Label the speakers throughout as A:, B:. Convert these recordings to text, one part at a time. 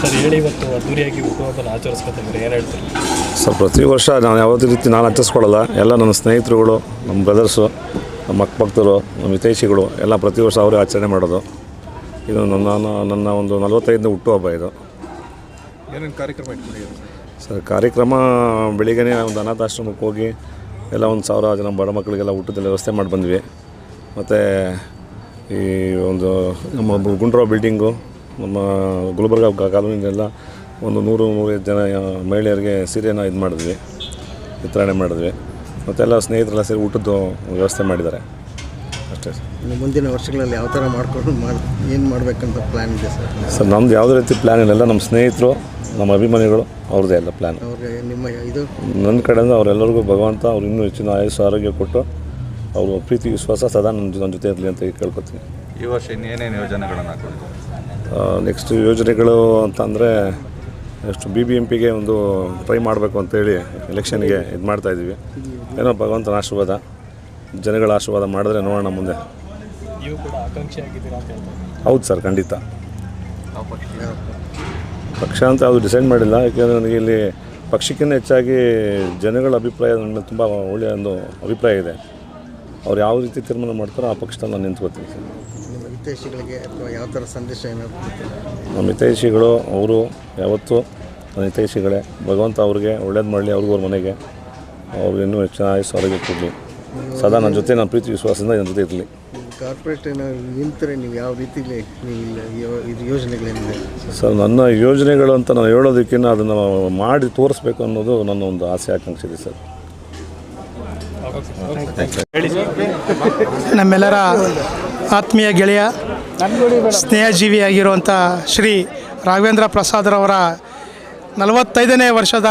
A: Sir ಹೇಳಿ, ಇವತ್ತು ಅದ್ದೂರಿಯಾಗಿ ಹುಟ್ಟುಹಬ್ಬನ ಆಚರಿಸ್ಕೊತಿದ್ರೆ ಏನು ಹೇಳ್ತೀರಿ?
B: ಸರ್ ಪ್ರತಿ ವರ್ಷ ನಾನು ಯಾವುದೇ ರೀತಿ ನಾನು ಆಚರಿಸ್ಕೊಳ್ಳಲ್ಲ. ಎಲ್ಲ ನನ್ನ ಸ್ನೇಹಿತರುಗಳು, ನಮ್ಮ ಬ್ರದರ್ಸು, ನಮ್ಮ ಅಕ್ಕಪಕ್ಕದವರು, ನಮ್ಮ ಹಿತೈಷಿಗಳು ಎಲ್ಲ ಪ್ರತಿ ವರ್ಷ ಅವರೇ ಆಚರಣೆ ಮಾಡೋದು. ಇದು ನನ್ನ ಒಂದು 45ನೇ ಹುಟ್ಟುಹಬ್ಬ ಇದು.
C: ಏನೇನು ಕಾರ್ಯಕ್ರಮ ಇಟ್ಕೊಂಡಿದ್ದೀರಿ
B: ಸರ್? ಕಾರ್ಯಕ್ರಮ ಬೆಳಿಗ್ಗೆ ಒಂದು ಅನಾಥಾಶ್ರಮಕ್ಕೆ ಹೋಗಿ ಎಲ್ಲ 1,000 ಜನ ಬಡ ಮಕ್ಕಳಿಗೆಲ್ಲ ಊಟದಲ್ಲಿ ವ್ಯವಸ್ಥೆ ಮಾಡಿ ಬಂದ್ವಿ. ಮತ್ತು ಈ ಒಂದು ನಮ್ಮ ಗುಂಡ್ರಾವ್ ಬಿಲ್ಡಿಂಗು, ನಮ್ಮ ಗುಲ್ಬರ್ಗ ಕಾಲೋನಿಯೆಲ್ಲ ಒಂದು 100-105 ಜನ ಮಹಿಳೆಯರಿಗೆ ಸೀರೆನ ವಿತರಣೆ ಮಾಡಿದ್ವಿ. ಮತ್ತೆಲ್ಲ ಸ್ನೇಹಿತರೆಲ್ಲ ಸೇರಿ ಊಟದ್ದು ವ್ಯವಸ್ಥೆ ಮಾಡಿದ್ದಾರೆ ಅಷ್ಟೇ.
D: ಇನ್ನು ಮುಂದಿನ ವರ್ಷಗಳಲ್ಲಿ ಯಾವ ಥರ ಏನು ಮಾಡಬೇಕಂತ ಪ್ಲ್ಯಾನ್ ಇದೆ ಸರ್?
B: ಸರ್ ನಮ್ಮದು ಯಾವುದೇ ರೀತಿ ಪ್ಲ್ಯಾನ್ ಇಲ್ಲ. ನಮ್ಮ ಸ್ನೇಹಿತರು, ನಮ್ಮ ಅಭಿಮಾನಿಗಳು ಅವ್ರದ್ದೇ ಎಲ್ಲ ಪ್ಲ್ಯಾನ್.
D: ಅವ್ರಿಗೆ ನಿಮ್ಮ ಇದು
B: ನನ್ನ ಕಡೆಯಿಂದ ಅವರೆಲ್ಲರಿಗೂ ಭಗವಂತ ಅವ್ರು ಇನ್ನೂ ಹೆಚ್ಚಿನ ಆಯುಷ್ಯ ಆರೋಗ್ಯ ಕೊಟ್ಟು ಅವರು ಪ್ರೀತಿ ವಿಶ್ವಾಸ ಸದಾ ನನ್ನ ಜೊತೆ ಇರಲಿ ಅಂತ ಕೇಳ್ಕೊತೀನಿ.
C: ಈ ವರ್ಷ ಇನ್ನೇನೇನು ಯೋಜನೆಗಳನ್ನು ಹಾಕೊಂಡಿದ್ದೀವಿ?
B: ನೆಕ್ಸ್ಟ್ ಯೋಜನೆಗಳು ಅಂತ ಅಂದರೆ ನೆಕ್ಸ್ಟ್ BBMPಗೆ ಒಂದು ಟ್ರೈ ಮಾಡಬೇಕು ಅಂತೇಳಿ ಎಲೆಕ್ಷನ್ಗೆ ಇದು ಮಾಡ್ತಾಯಿದ್ದೀವಿ. ಏನೋ ಭಗವಂತನ ಆಶೀರ್ವಾದ, ಜನಗಳ ಆಶೀರ್ವಾದ ಮಾಡಿದ್ರೆ ನೋಡೋಣ ಮುಂದೆ.
A: ನೀವು ಕೂಡ ಆಕಾಂಕ್ಷಿ ಆಗಿದ್ದೀರಾ ಅಂತ ಹೇಳ್ತಾರೆ?
B: ಹೌದು ಸರ್, ಖಂಡಿತ. ಪಕ್ಷ ಅಂತ ಯಾವುದು ಡಿಸೈಡ್ ಮಾಡಿಲ್ಲ. ಯಾಕೆಂದರೆ ನನಗೆ ಇಲ್ಲಿ ಪಕ್ಷಕ್ಕಿಂತ ಹೆಚ್ಚಾಗಿ ಜನಗಳ ಅಭಿಪ್ರಾಯ ನನ್ನ ಮೇಲೆ ತುಂಬ ಒಳ್ಳೆಯ ಒಂದು ಅಭಿಪ್ರಾಯ ಇದೆ. ಅವ್ರು ಯಾವ ರೀತಿ ತೀರ್ಮಾನ ಮಾಡ್ತಾರೋ ಆ ಪಕ್ಷದಲ್ಲಿ ನಾನು ನಿಂತ್ಕೋತೀನಿ ಸರ್.
D: ನಿಮ್ಮ ಹಿತೈಷಿಗಳಿಗೆ ಅಥವಾ ಯಾವ ಥರ ಸಂದೇಶ ಏನಾದ್ರು?
B: ನಮ್ಮ ಹಿತೈಷಿಗಳು ಅವರು ಯಾವತ್ತೂ ನನ್ನ ಹಿತೈಷಿಗಳೇ. ಭಗವಂತ ಅವ್ರಿಗೆ ಒಳ್ಳೇದು ಮಾಡಲಿ, ಅವ್ರಿಗೂ ಅವ್ರ ಮನೆಗೆ ಅವ್ರಿಗೆ ಇನ್ನೂ ಹೆಚ್ಚಿನ ಆಯುಷ್ಯ ಆರೋಗ್ಯ ಕೊಡಲಿ. ಸದಾ ನನ್ನ ಜೊತೆ ನನ್ನ ಪ್ರೀತಿ ವಿಶ್ವಾಸದಿಂದ ನನ್ನ ಜೊತೆ ಇರಲಿ.
D: ಕಾರ್ಪೊರೇಟ್ ನಿಂತರೆ ನೀವು ಯಾವ ರೀತಿಲಿ ನೀವು ಇದು ಯೋಜನೆಗಳೇನಿದೆ
B: ಸರ್? ನನ್ನ ಯೋಜನೆಗಳು ಅಂತ ನಾನು ಹೇಳೋದಕ್ಕಿಂತ ಅದನ್ನು ಮಾಡಿ ತೋರಿಸ್ಬೇಕು ಅನ್ನೋದು ನನ್ನ ಒಂದು ಆಸೆ, ಆಕಾಂಕ್ಷೆ ಇದೆ ಸರ್.
E: ನಮ್ಮೆಲ್ಲರ ಆತ್ಮೀಯ ಗೆಳೆಯ, ಸ್ನೇಹಜೀವಿಯಾಗಿರುವಂಥ ಶ್ರೀ ರಾಘವೇಂದ್ರ ಪ್ರಸಾದ್ರವರ 45ನೇ ವರ್ಷದ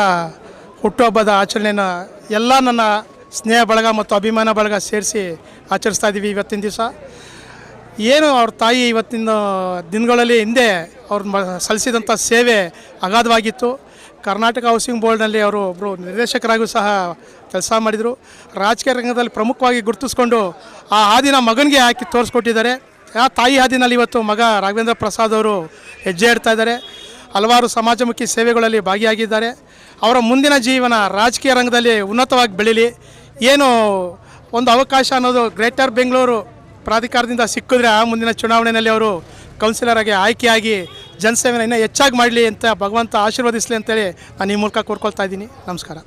E: ಹುಟ್ಟುಹಬ್ಬದ ಆಚರಣೆಯನ್ನು ಎಲ್ಲ ನನ್ನ ಸ್ನೇಹ ಬಳಗ ಮತ್ತು ಅಭಿಮಾನ ಬಳಗ ಸೇರಿಸಿ ಆಚರಿಸ್ತಾ ಇದ್ದೀವಿ. ಇವತ್ತಿನ ದಿವಸ ಏನು ಅವ್ರ ತಾಯಿ ಇವತ್ತಿನ ದಿನಗಳಲ್ಲಿ ಹಿಂದೆ ಅವ್ರು ಸಲ್ಲಿಸಿದಂಥ ಸೇವೆ ಅಗಾಧವಾಗಿತ್ತು. ಕರ್ನಾಟಕ ಹೌಸಿಂಗ್ ಬೋರ್ಡ್ನಲ್ಲಿ ಅವರು ಒಬ್ಬರು ನಿರ್ದೇಶಕರಾಗೂ ಸಹ ಕೆಲಸ ಮಾಡಿದರು. ರಾಜಕೀಯ ರಂಗದಲ್ಲಿ ಪ್ರಮುಖವಾಗಿ ಗುರುತಿಸ್ಕೊಂಡು ಆ ಹಾದಿನ ಮಗನಿಗೆ ಹಾಕಿ ತೋರಿಸ್ಕೊಟ್ಟಿದ್ದಾರೆ. ಆ ತಾಯಿ ಹಾದಿನಲ್ಲಿ ಇವತ್ತು ಮಗ ರಾಘವೇಂದ್ರ ಪ್ರಸಾದ್ ಅವರು ಹೆಜ್ಜೆ ಇಡ್ತಾ ಇದ್ದಾರೆ. ಹಲವಾರು ಸಮಾಜಮುಖಿ ಸೇವೆಗಳಲ್ಲಿ ಭಾಗಿಯಾಗಿದ್ದಾರೆ. ಅವರ ಮುಂದಿನ ಜೀವನ ರಾಜಕೀಯ ರಂಗದಲ್ಲಿ ಉನ್ನತವಾಗಿ ಬೆಳೀಲಿ. ಏನು ಒಂದು ಅವಕಾಶ ಅನ್ನೋದು ಗ್ರೇಟರ್ ಬೆಂಗಳೂರು ಪ್ರಾಧಿಕಾರದಿಂದ ಸಿಕ್ಕಿದ್ರೆ ಆ ಮುಂದಿನ ಚುನಾವಣೆಯಲ್ಲಿ ಅವರು ಕೌನ್ಸಿಲರ್ ಆಗಿ ಆಯ್ಕೆಯಾಗಿ ಜನಸೇವೆನ ಇನ್ನೂ ಹೆಚ್ಚಾಗಿ ಮಾಡಲಿ ಅಂತ ಭಗವಂತ ಆಶೀರ್ವದಿಸಲಿ ಅಂತೇಳಿ ನಾನು ಈ ಮೂಲಕ ಕೋರ್ಕೊಳ್ತಾ ಇದ್ದೀನಿ. ನಮಸ್ಕಾರ.